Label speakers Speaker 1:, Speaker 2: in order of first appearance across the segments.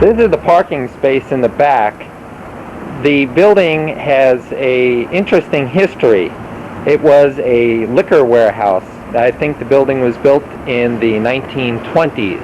Speaker 1: This is the parking space in the back. The building has an interesting history. It was a liquor warehouse. I think the building was built in the 1920s.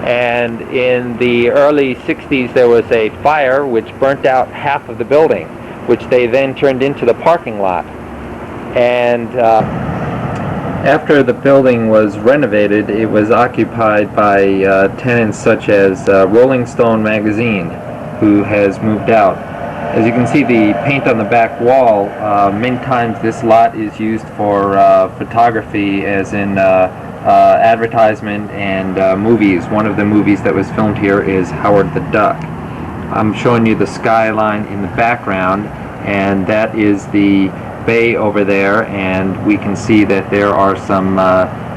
Speaker 1: And in the early 60s there was a fire which burnt out half of the building, which they then turned into the parking lot. And after the building was renovated, it was occupied by tenants such as Rolling Stone magazine, who has moved out. As you can see, the paint on the back wall, many times this lot is used for photography, as in advertisement and movies. One of the movies that was filmed here is Howard the Duck. I'm showing you the skyline in the background, and that is the bay over there, and we can see that there are some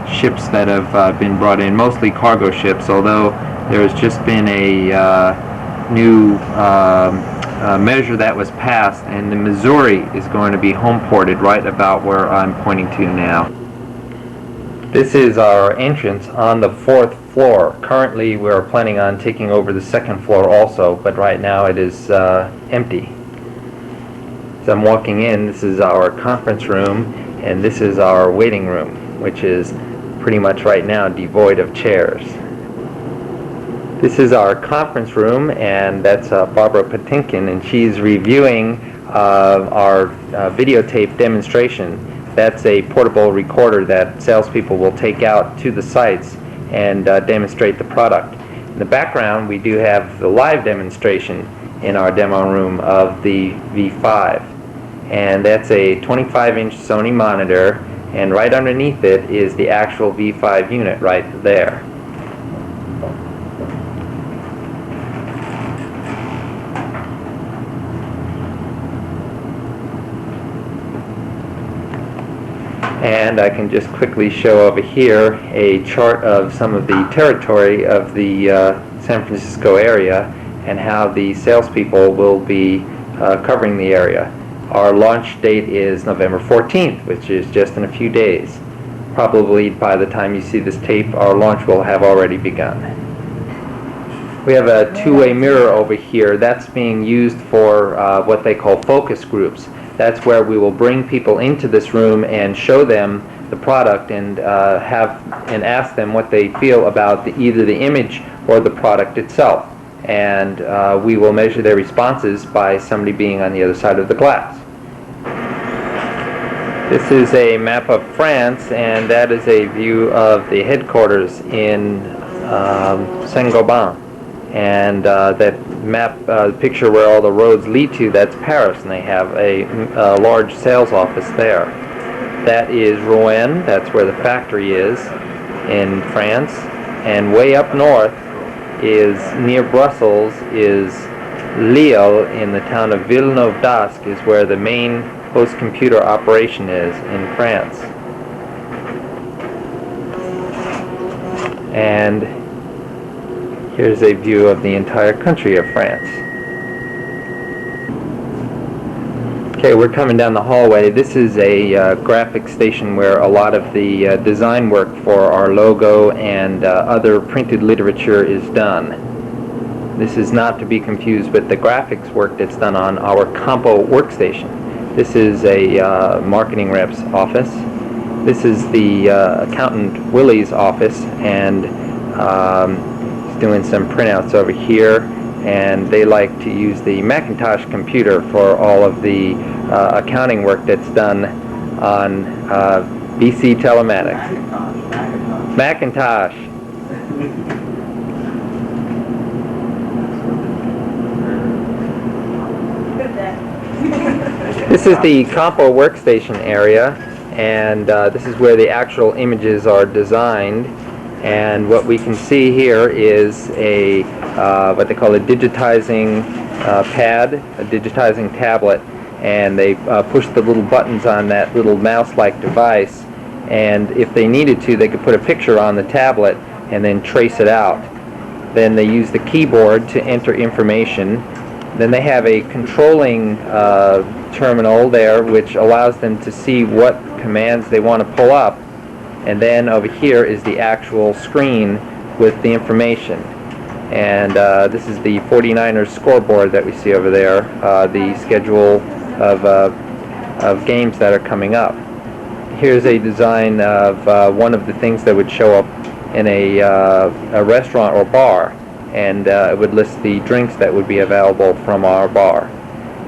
Speaker 1: ships that have been brought in, mostly cargo ships, although there has just been a new measure that was passed, and the Missouri is going to be home ported right about where I'm pointing to now. This is our entrance on the 4th floor. Currently we're planning on taking over the 2nd floor also, but right now it is empty. As I'm walking in, this is our conference room, and this is our waiting room, which is pretty much right now devoid of chairs. This is our conference room, and that's Barbara Patinkin, and she's reviewing our videotape demonstration. That's a portable recorder that salespeople will take out to the sites and demonstrate the product. In the background, we do have the live demonstration in our demo room of the V5. And that's a 25-inch Sony monitor, and right underneath it is the actual V5 unit right there. And I can just quickly show over here a chart of some of the territory of the San Francisco area and how the salespeople will be covering the area. Our launch date is November 14th, which is just in a few days. Probably by the time you see this tape, our launch will have already begun. We have a two-way mirror over here. That's being used for what they call focus groups. That's where we will bring people into this room and show them the product and ask them what they feel about either the image or the product itself. And we will measure their responses by somebody being on the other side of the glass. This is a map of France, and that is a view of the headquarters in Saint-Gobain. And that map, picture where all the roads lead to, that's Paris, and they have a large sales office there. That is Rouen, that's where the factory is in France. And way up north is, near Brussels, is Lille, in the town of Villeneuve-d'Ascq, is where the main host computer operation is in France. And here's a view of the entire country of France. Okay, we're coming down the hallway. This is a graphic station where a lot of the design work for our logo and other printed literature is done. This is not to be confused with the graphics work that's done on our Compo workstation. This is a marketing rep's office. This is the accountant Willie's office, and he's doing some printouts over here, and they like to use the Macintosh computer for all of the accounting work that's done on BC Telematics. Macintosh. This is the Compo workstation area, and this is where the actual images are designed. And what we can see here is a what they call a digitizing pad, a digitizing tablet, and they push the little buttons on that little mouse-like device, and if they needed to, they could put a picture on the tablet and then trace it out. Then they use the keyboard to enter information. Then they have a controlling terminal there which allows them to see what commands they want to pull up, and then over here is the actual screen with the information. And this is the 49ers scoreboard that we see over there, the schedule of games that are coming up. Here's a design of one of the things that would show up in a restaurant or bar, and it would list the drinks that would be available from our bar.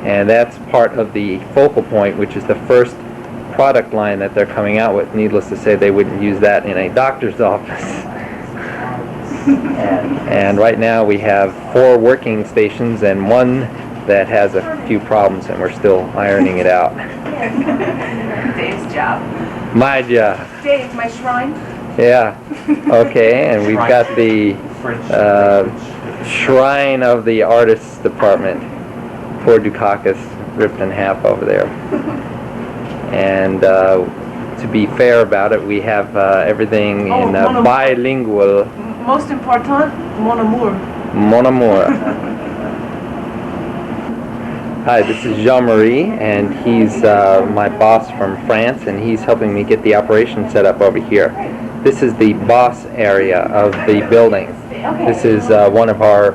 Speaker 1: And that's part of the focal point, which is the first product line that they're coming out with. Needless to say, they wouldn't use that in a doctor's office. And right now we have 4 working stations and one that has a few problems, and we're still ironing it out.
Speaker 2: Dave's job.
Speaker 1: My job.
Speaker 2: Dave, my shrine.
Speaker 1: Yeah. Okay, and we've got the shrine of the artists department. Poor Dukakis ripped in half over there. And to be fair about it, we have everything in bilingual.
Speaker 2: Most important, mon amour.
Speaker 1: Mon amour. Hi, this is Jean-Marie, and he's my boss from France, and he's helping me get the operation set up over here. This is the boss area of the building. This is one of our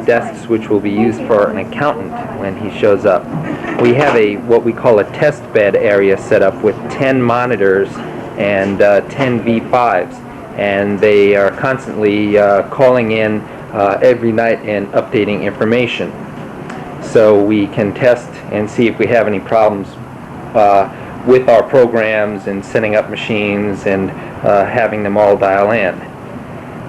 Speaker 1: desks, which will be used for an accountant when he shows up. We have what we call a test bed area set up with 10 monitors and 10 V5s, and they are constantly calling in every night and updating information. So we can test and see if we have any problems with our programs and setting up machines and having them all dial in.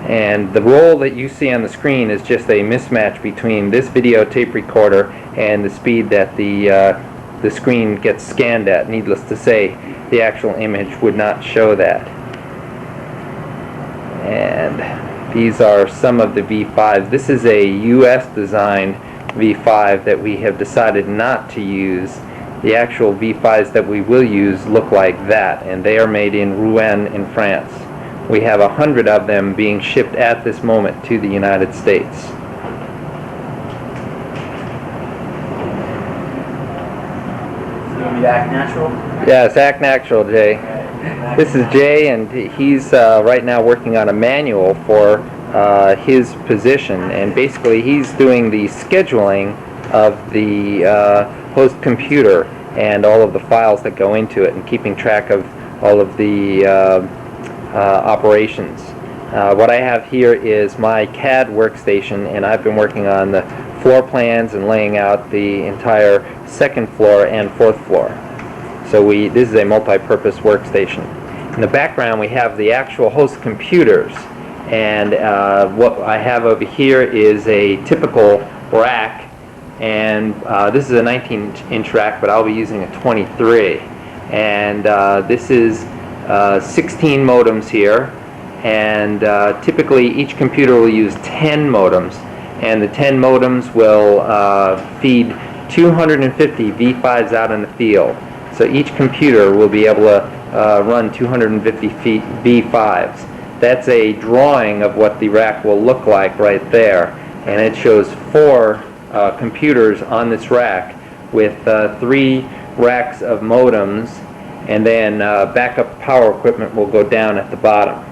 Speaker 1: And the roll that you see on the screen is just a mismatch between this videotape recorder and the speed that the screen gets scanned at. Needless to say, the actual image would not show that. And these are some of the V5s. This is a US designed V5 that we have decided not to use. The actual V5s that we will use look like that, and they are made in Rouen in France. We have 100 of them being shipped at this moment to the United States.
Speaker 3: So you act natural?
Speaker 1: Yes, act natural, Jay. This is Jay, and he's right now working on a manual for his position, and basically he's doing the scheduling of the host computer and all of the files that go into it, and keeping track of all of the operations. What I have here is my CAD workstation, and I've been working on the floor plans and laying out the entire second floor and fourth floor. So this is a multi-purpose workstation. In the background we have the actual host computers, and what I have over here is a typical rack, and this is a 19-inch rack, but I'll be using a 23. And this is 16 modems here, and typically each computer will use 10 modems, and the 10 modems will feed 250 V5s out in the field. So each computer will be able to run 250 V5s. That's a drawing of what the rack will look like right there, and it shows 4 computers on this rack with 3 racks of modems, and then backup power equipment will go down at the bottom.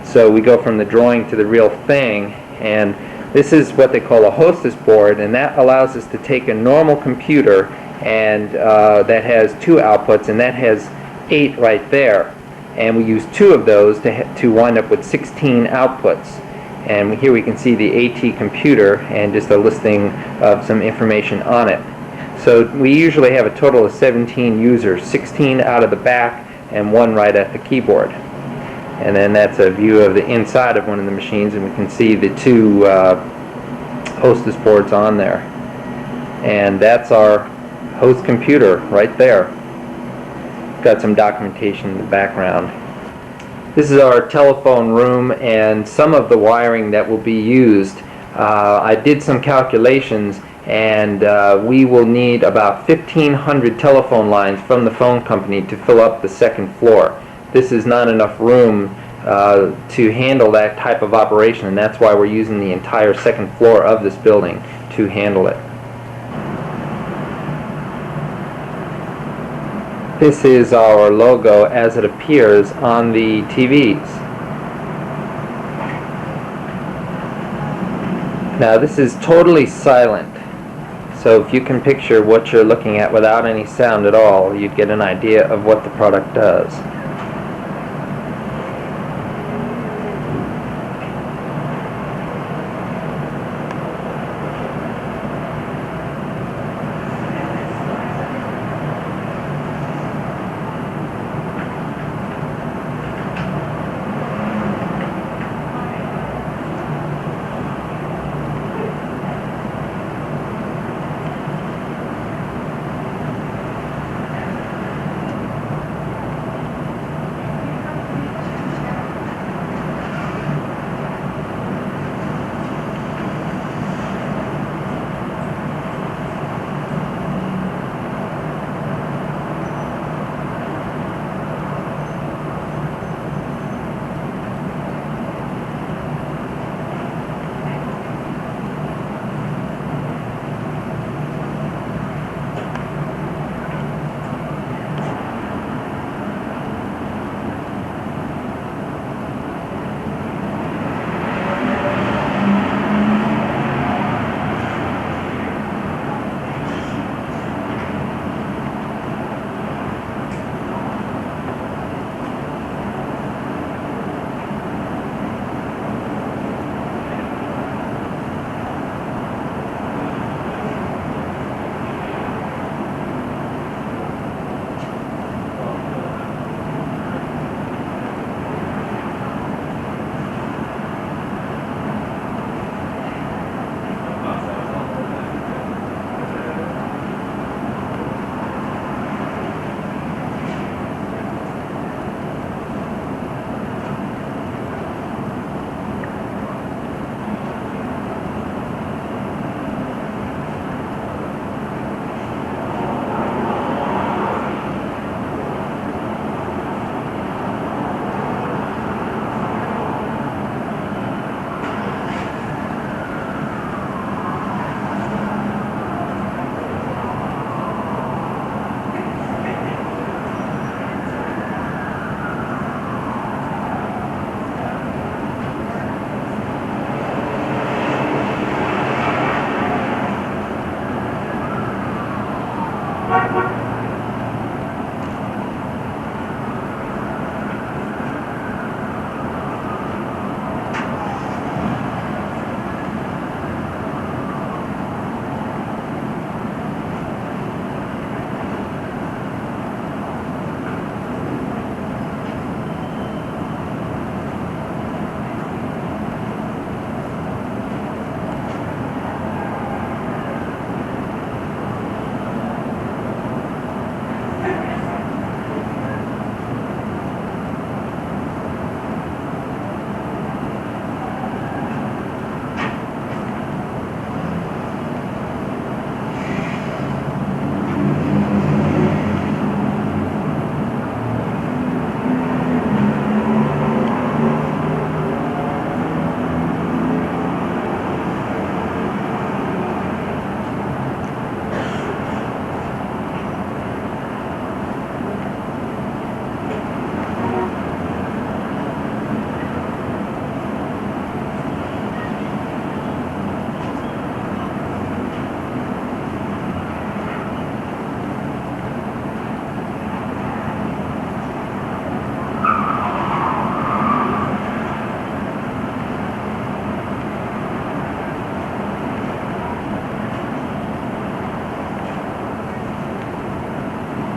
Speaker 1: So we go from the drawing to the real thing, and this is what they call a hostess board, and that allows us to take a normal computer and that has 2 outputs, and that has 8 right there, and we use 2 of those to wind up with 16 outputs. And here we can see the AT computer and just a listing of some information on it. So we usually have a total of 17 users, 16 out of the back and 1 right at the keyboard. And then that's a view of the inside of one of the machines, and we can see the 2 hostess boards on there. And that's our host computer right there. Got some documentation in the background. This is our telephone room and some of the wiring that will be used. I did some calculations, and we will need about 1,500 telephone lines from the phone company to fill up the second floor. This is not enough room to handle that type of operation, and that's why we're using the entire second floor of this building to handle it. This is our logo as it appears on the TVs. Now this is totally silent, so if you can picture what you're looking at without any sound at all, you'd get an idea of what the product does.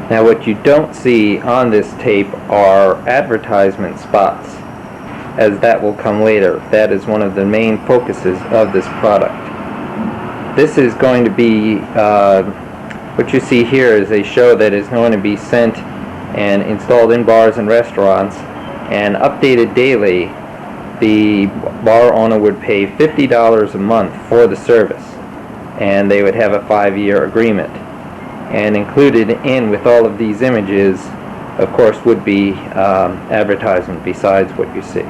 Speaker 1: Now what you don't see on this tape are advertisement spots, as that will come later. That is one of the main focuses of this product. This is going to be, what you see here is a show that is going to be sent and installed in bars and restaurants and updated daily. The bar owner would pay $50 a month for the service, and they would have a 5-year agreement. And included in with all of these images, of course, would be advertisement besides what you see.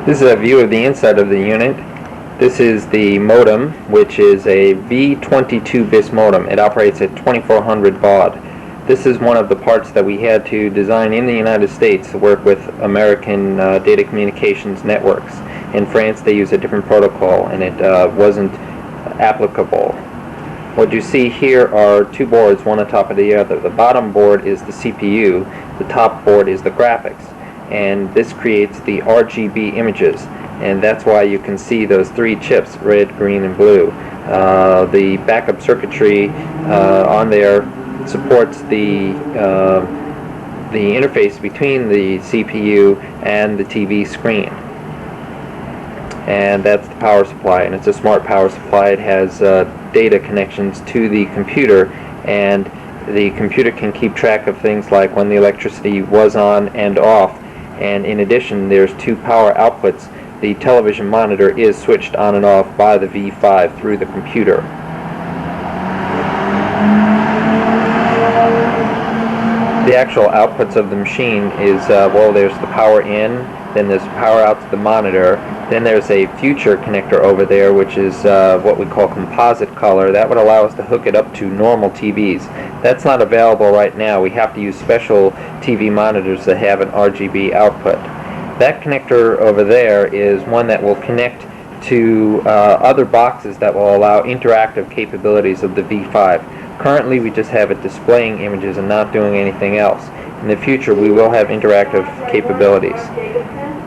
Speaker 1: This is a view of the inside of the unit. This is the modem, which is a V22-bit modem. It operates at 2400 baud. This is one of the parts that we had to design in the United States to work with American data communications networks. In France they use a different protocol and it wasn't applicable. What you see here are two boards, one on top of the other. The bottom board is the CPU, the top board is the graphics, and this creates the RGB images, and that's why you can see those three chips, red, green, and blue. The backup circuitry on there supports the interface between the CPU and the TV screen. And that's the power supply, and it's a smart power supply. It has data connections to the computer, and the computer can keep track of things like when the electricity was on and off. And in addition, there's two power outputs. The television monitor is switched on and off by the V5 through the computer. The actual outputs of the machine is, well, there's the power in, then there's power out to the monitor, then there's a future connector over there, which is what we call composite color. That would allow us to hook it up to normal TVs. That's not available right now. We have to use special TV monitors that have an RGB output. That connector over there is one that will connect to other boxes that will allow interactive capabilities of the V5. Currently we just have it displaying images and not doing anything else. In the future we will have interactive capabilities.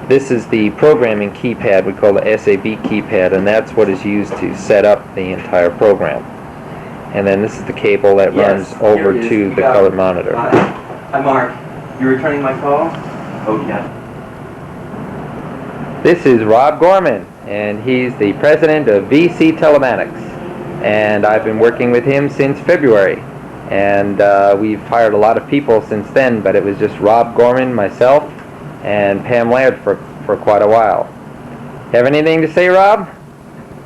Speaker 1: This is the programming keypad, we call the SAB keypad, and that's what is used to set up the entire program. And then this is the cable that runs over to the colored monitor.
Speaker 3: Hi Mark, you returning my call? Oh yeah.
Speaker 1: This is Rob Gorman, and he's the president of VC Telematics. And I've been working with him since February. And we've hired a lot of people since then, but it was just Rob Gorman, myself, and Pam Laird for quite a while. Have anything to say, Rob?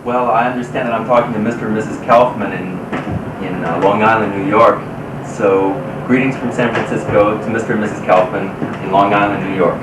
Speaker 4: Well, I understand that I'm talking to Mr. and Mrs. Kaufman in Long Island, New York. So, greetings from San Francisco to Mr. and Mrs. Kaufman in Long Island, New York.